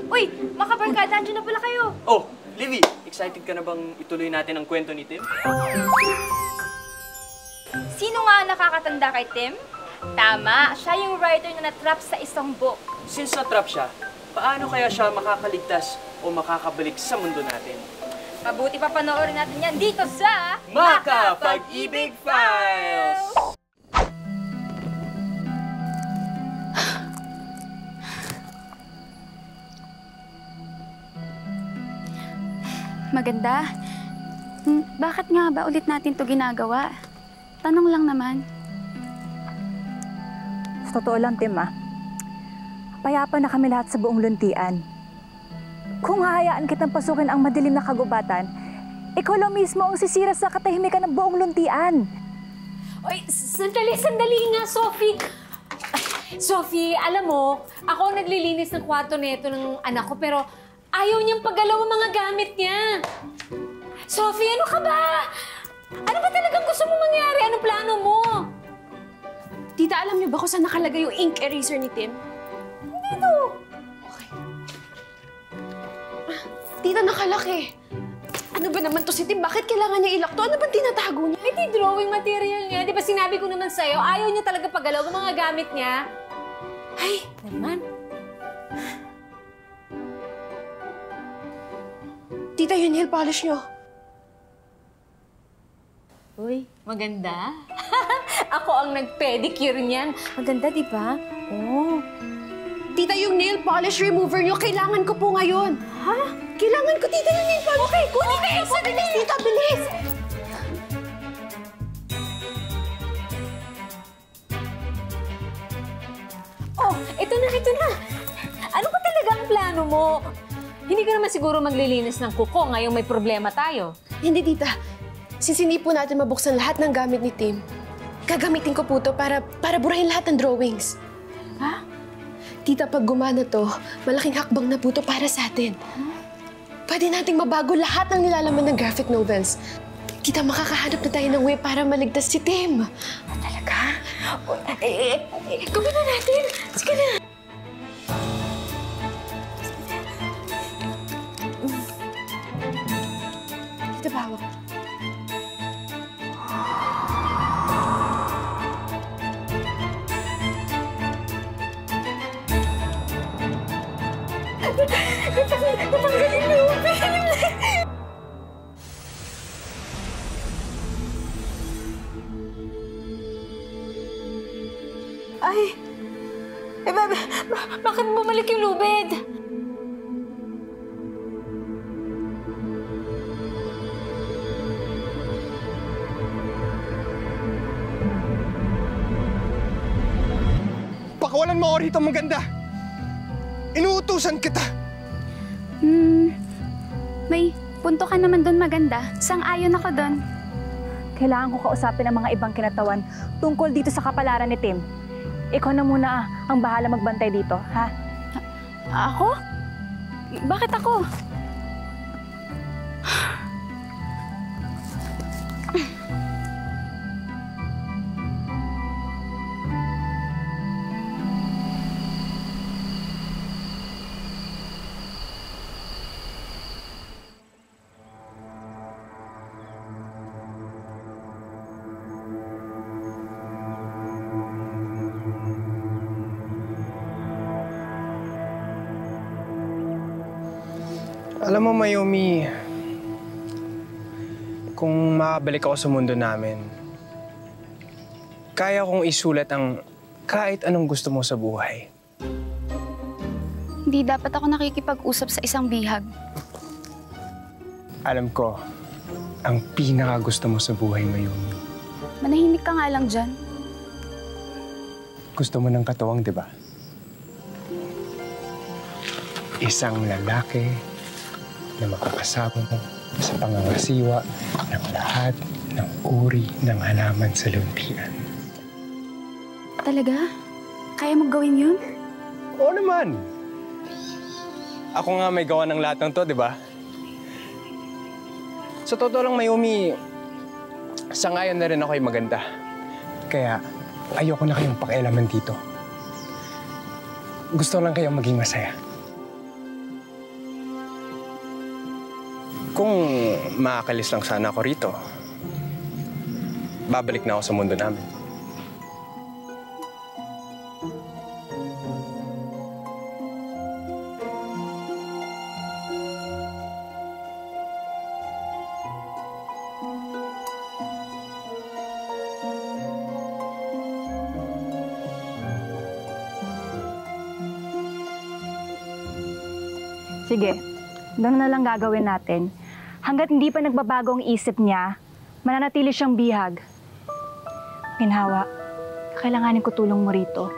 Uy, makabarkada, andyan na pala kayo. Oh, Livy, excited ka na bang ituloy natin ang kwento ni Tim? Sino nga ang nakakatanda kay Tim? Tama, siya yung writer na natrap sa isang book. Since na-trap siya, paano kaya siya makakaligtas o makakabalik sa mundo natin? Mabuti pa panoorin natin yan dito sa... Makapag-ibig Files! Maganda. Bakit nga ba ulit natin to ginagawa? Tanong lang naman. Sa totoo lang, Tim, payapa na kami lahat sa buong luntian. Kung hahayaan kitang pasukin ang madilim na kagubatan, ikaw lang mismo ang sisira sa katahimikan ng buong luntian. Oy, sandali nga, Sophie. Sophie, alam mo, ako ang naglilinis ng kwarto nito ng anak ko, pero ayaw niyang paggalaw ang mga gamit niya. Sophie, ano ka ba? Ano ba talagang gusto mong mangyari? Anong plano mo? Tita, alam niyo ba kung saan nakalagay yung ink eraser ni Tim? Dito. Okay. Tita, nakalaki. Ano ba naman to si Tim? Bakit kailangan niya ilak to? Ano bang tinatago niya? Ito yung drawing material niya. Di ba sinabi ko naman sa'yo, ayaw niya talaga paggalaw ang mga gamit niya. Ay, naman. Tita, yung nail polish niyo. Uy, maganda. Ako ang nag-pedicure niyan. Maganda, di ba? Oh. Tita, yung nail polish remover niyo, kailangan ko po ngayon. Ha? Kailangan ko, Tita, yung nail polish. Okay, kunin okay, ko. Bilis, Tita, bilis! Oh, ito na. Ano ba talaga ang plano mo? Hindi ka naman siguro maglilinis ng kuko ngayong may problema tayo. Hindi, Tita. Since hindi po natin mabuksan lahat ng gamit ni Tim, gagamitin ko po to para burahin lahat ng drawings. Ha? Tita, pag gumana to, malaking hakbang na po to para sa atin. Pwede nating mabago lahat ng nilalaman ng graphic novels. Tita, makakahanap na tayo ng way para maligtas si Tim. Talaga? Gawin na natin. Sige na. Tita, bawak. Ay! Bakit bumalik yung lubid? Pakawalan mo ako rito, maganda. Inuutusan kita. May punto ka naman doon, maganda. Sang-ayon ako doon. Kailangan ko kausapin ang mga ibang kinatawan tungkol dito sa kapalaran ni Tim. Ikaw na muna ang bahala magbantay dito, ha? Ako? Bakit ako? Alam mo, Mayumi, kung makabalik ako sa mundo namin, kaya kong isulat ang kahit anong gusto mo sa buhay. Hindi dapat ako nakikipag-usap sa isang bihag. Alam ko, ang pinaka-gusto mo sa buhay, Mayumi. Manahimik ka nga lang dyan. Gusto mo ng katawang, di ba? Isang lalaki na makakasama mo sa pangangasiwa ng lahat ng uri ng halaman sa luntian. Talaga? Kaya mo gawin yun? Oo naman! Ako nga may gawa ng lahat ng to, di ba? Sa totoo lang, Mayumi, sa ngayon na rin ako'y maganda. Kaya ayoko na kayong pakialaman dito. Gusto lang kayong maging masaya. Kung makakalis lang sana ako rito, babalik na ako sa mundo namin. Sige, doon na lang gagawin natin. Hanggat hindi pa nagbabago ang isip niya, mananatili siyang bihag. Ginhawa, kailanganin ko tulong mo rito.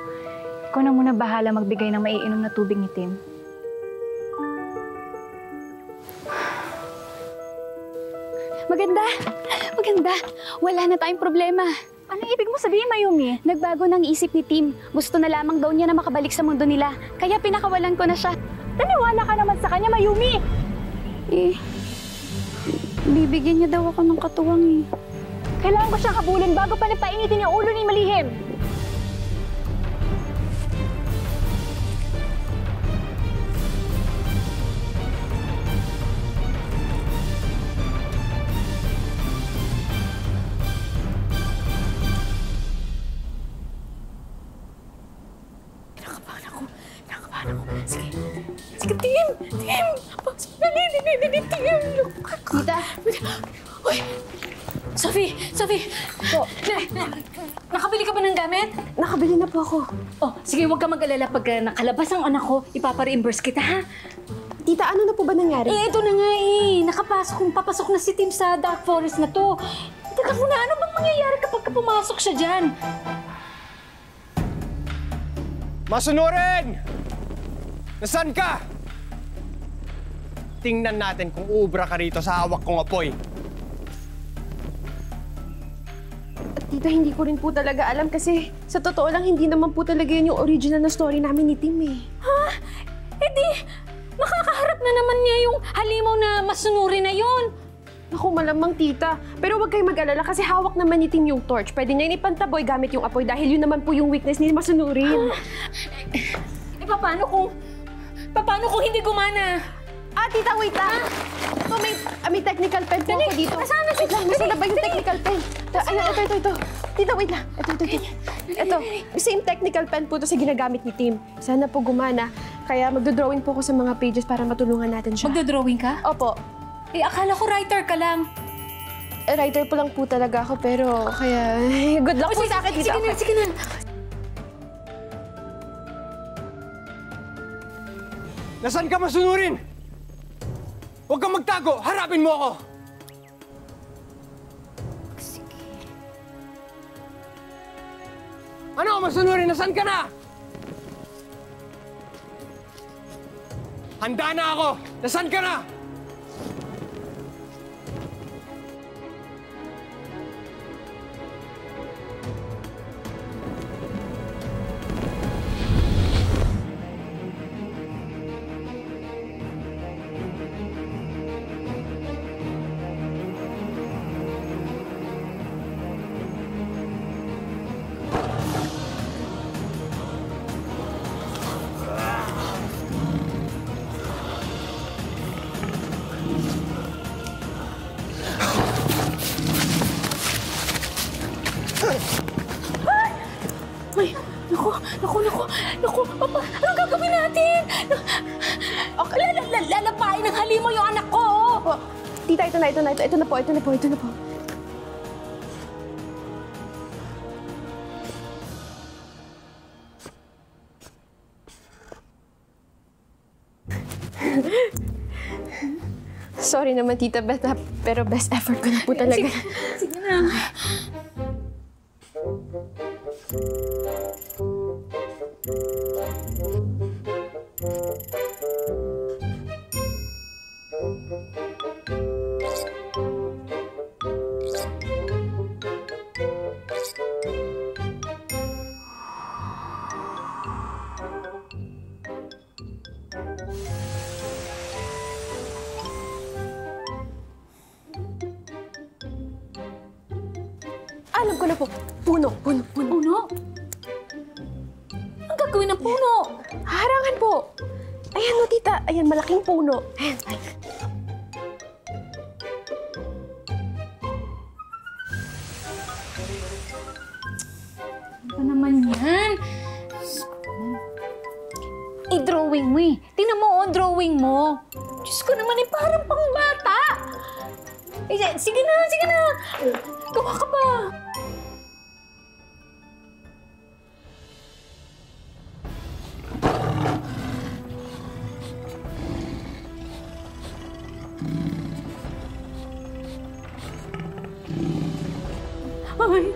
Ikaw na muna bahala magbigay ng maiinom na tubig ni Tim. Maganda! Maganda! Wala na tayong problema. Anong ibig mo sabihin, Mayumi? Nagbago ng isip ni Tim. Gusto na lamang daw niya na makabalik sa mundo nila. Kaya pinakawalan ko na siya. Naniwala ka naman sa kanya, Mayumi! Bibigyan niya daw ako ng katuwang eh. Kailangan ko siyang habulin bago pa napainitin yung ulo ni Malihim. Sige, Tim! Tim! Dali, Tim! Tita! Uy! Sophie! Po. Nakabili ka ba ng gamit? Nakabili na po ako. Oh, sige, huwag ka mag-alala. Pag nakalabas ang anak ko, ipapa-reimburse kita, ha? Tita, ano na po ba nangyari? Ito na nga papasok na si Tim sa Dark Forest na to. Teka muna, ano bang mangyayari kapag pumasok siya dyan? Masunurin! Nasaan ka? Tingnan natin kung uubra ka rito sa hawak kong apoy. Tita, hindi ko rin po talaga alam kasi sa totoo lang, hindi naman po talaga yun yung original na story namin ni Tim eh. Ha? Eh di, makakaharap na naman niya yung halimaw na masunurin na yun. Naku, malamang tita. Pero huwag kayong mag-alala kasi hawak naman ni Tim yung torch. Pwede niya ipantaboy gamit yung apoy dahil yun naman po yung weakness ni masunurin. Paano kung hindi gumana? Tita, wait lang. May technical pen po ako dito. Nasaan na ba yung technical pen? Ito. Tita, wait lang. Ito. Same technical pen po ito sa ginagamit ni Tim. Sana po gumana. Kaya magdodrawing po ako sa mga pages para matulungan natin siya. Magdodrawing ka? Opo. Akala ko writer ka lang. Writer po lang po talaga ako, pero kaya good luck po sa akin, tita. Sige na. Nasaan ka masunurin? Huwag kang magtago! Harapin mo ako! Sige. Ano, masunurin? Nasaan ka na? Handa na ako! Nasaan ka na? Naku, Papa, anong gagawin natin? Lalapain ng halimaw yung anak ko, oh! Tita, ito na po. Sorry naman, Tita Beth, pero best effort ko na po talaga. Sige na. Alam ko na po. Puno. Puno? Ang gagawin ng puno? Harangan po. Ayan mo, tita. Ayan, malaking puno. Ayan. pa naman yan. I-drawing mo eh. Tingnan mo, drawing mo. Diyos ko naman eh, parang pangbata. Eh, sige na, sige na. Gawa ka ba? Ay.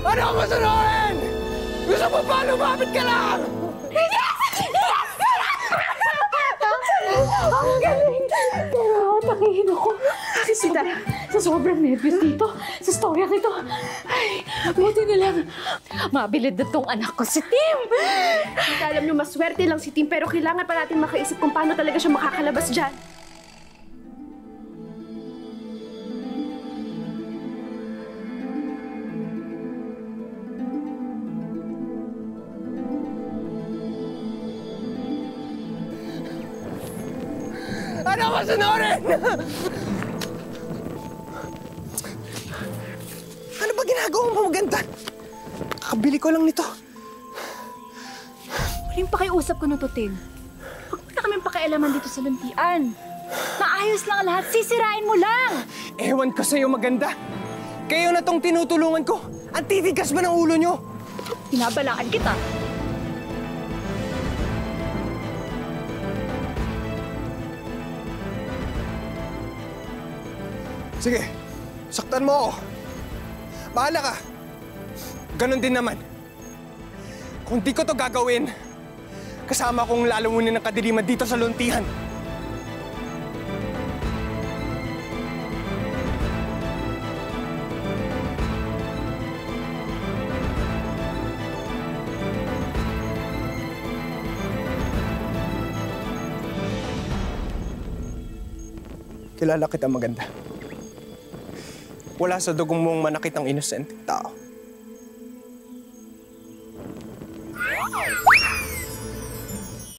Ano ang masunurin? Gusto mo pa lumapit ka lang? Ang galing! Pero takihin ako. Sa sobrang nervous dito, sa storyang ito. Ay, buti na lang. Mabilid na tong anak ko, si Tim. Alam nyo, maswerte lang si Tim, pero kailangan pa natin makaisip kung paano talaga siya makakalabas dyan. Ano ang masunurin? Ano ba ginagawa mo maganda? Kakabili ko lang nito. Huling pakiusap ko na to, Tim. Huwag mo na kaming pakialaman dito sa luntian. Maayos lang ang lahat, sisirain mo lang! Ewan ko sa'yo maganda. Kayo na tong tinutulungan ko. Ang titigas ba ng ulo nyo? Pinabalaan kita. Sige, saktan mo ako. Bahala ka. Ganon din naman. Kung di ko to gagawin, kasama kong lalamunin ng kadiliman dito sa luntihan. Kilala kita maganda. Wala sa dugong mong manakit ang inosenteng tao.